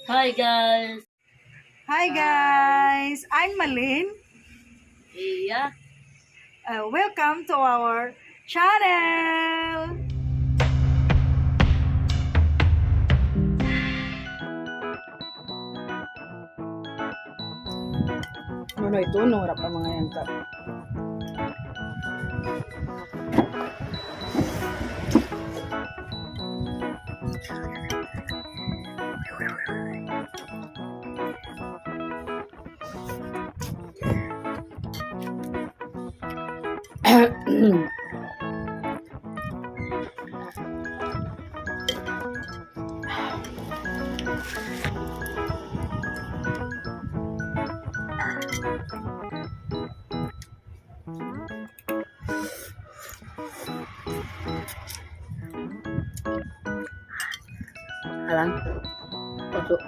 Hi guys! Hi guys, I'm Malin. Iya. Welcome to our channel. Ano ito? Nora pa mga yan ka. Alam? Pasok.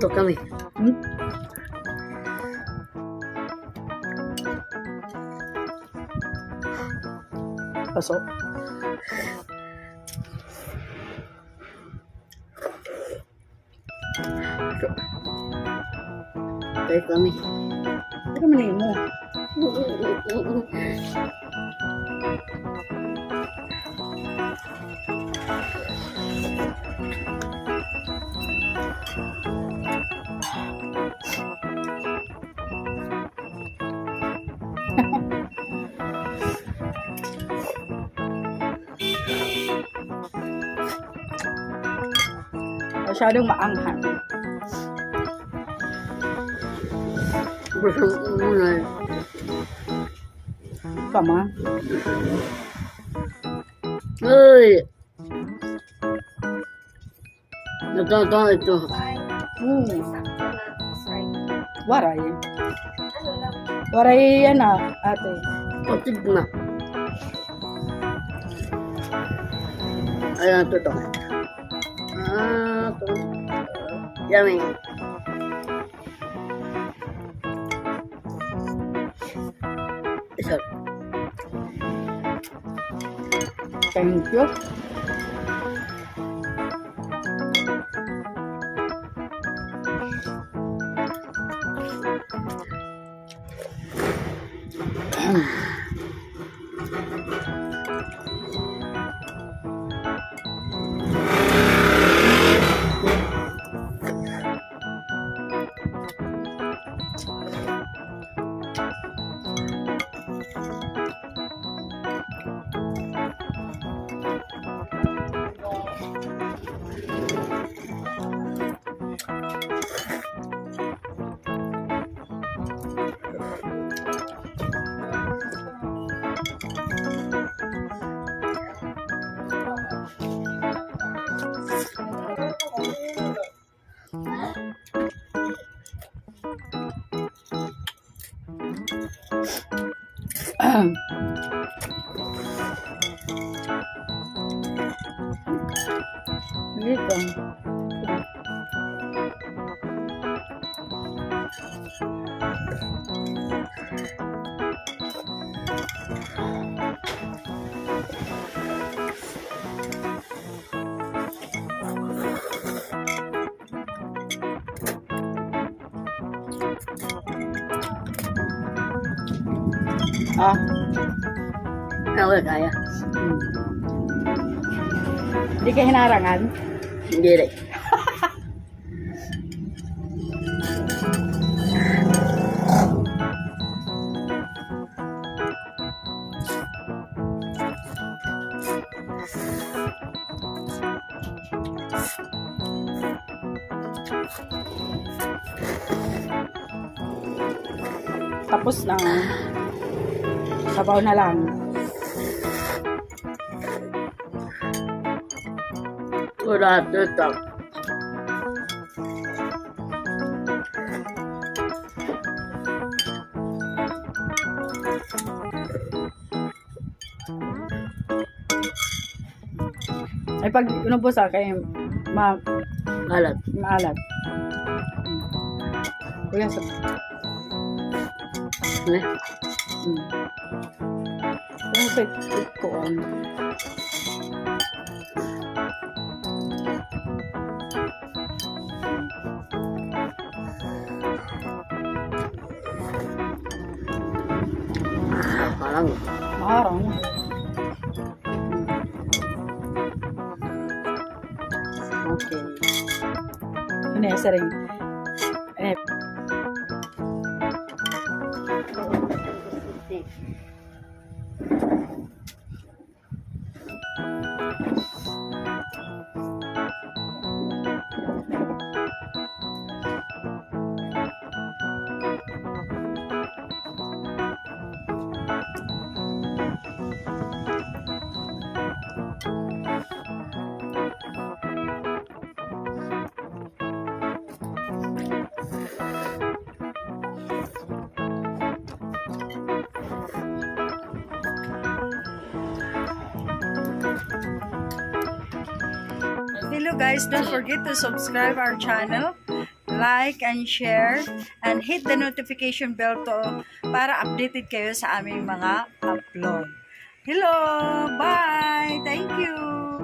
Ito kami. Pasok. Kaya kami. Ano man mo? Masyadong maanghang. Gusto ko muna. Kama. Uy! Ito. Waray. Waray yan ate. Patig na. Ayan, ito. Ito. Yummy. Isa. Thank you. Dito. Ako kaya. Hindi ka hinarangan? Hindi rin. Tapos na. Sabaw na lang. Wala ito. Ay, pag inubos kay Alat. maalat. Kuya, sa... Ne? Kuya, sa ko, Parang. maharang. Okay. Ini sering. Hello guys, don't forget to subscribe our channel, like and share, and hit the notification bell to para updated kayo sa aming mga upload. Hello! Bye! Thank you!